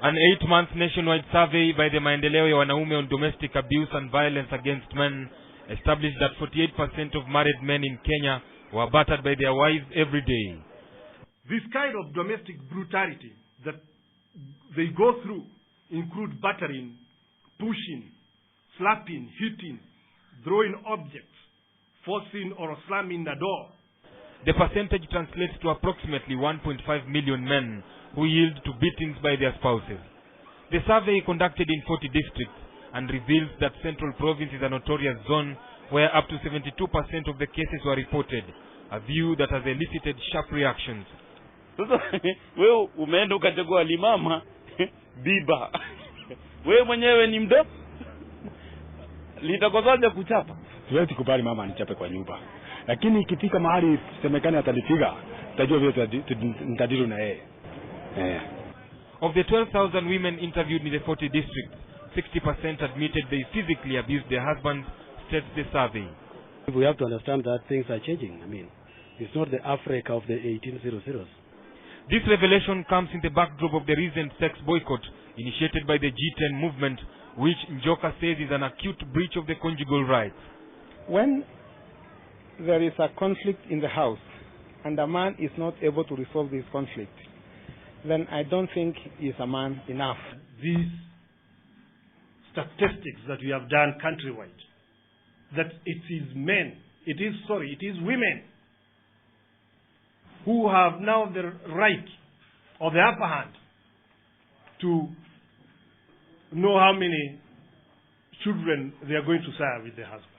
An 8-month nationwide survey by the Maendeleo ya Wanaume on domestic abuse and violence against men established that 48% of married men in Kenya were battered by their wives every day. This kind of domestic brutality that they go through include battering, pushing, slapping, hitting, throwing objects, forcing or slamming the door. The percentage translates to approximately 1.5 million men who yield to beatings by their spouses. The survey conducted in 40 districts and reveals that Central Province is a notorious zone where up to 72% of the cases were reported, a view that has elicited sharp reactions. Wewe umeenda ukachagua limama biba. Wewe mwenyewe ni mdogo. Litakozaje kuchapa? Siwezi kubali mama anichape kwa nyumba. Lakini ikifika mahali semekana atanipiga, tutajua vile nitadilu na yeye. Of the 12,000 women interviewed in the 40 districts, 60% admitted they physically abused their husbands, states the survey. We have to understand that things are changing. I mean, it's not the Africa of the 1800s. This revelation comes in the backdrop of the recent sex boycott initiated by the G10 movement, which Njoka says is an acute breach of the conjugal rights. When there is a conflict in the house and a man is not able to resolve this conflict, then I don't think he's a man enough. These statistics that we have done countrywide, that it is women who have now the right or the upper hand to know how many children they are going to serve with their husband.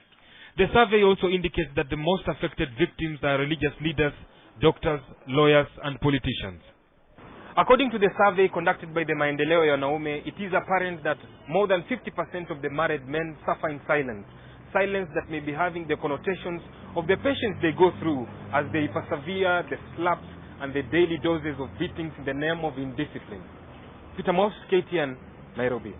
The survey also indicates that the most affected victims are religious leaders, doctors, lawyers, and politicians. According to the survey conducted by the Maendeleo ya Wanaume, it is apparent that more than 50% of the married men suffer in silence. Silence that may be having the connotations of the patience they go through as they persevere the slaps and the daily doses of beatings in the name of indiscipline. Peter Moss, KTN, Nairobi.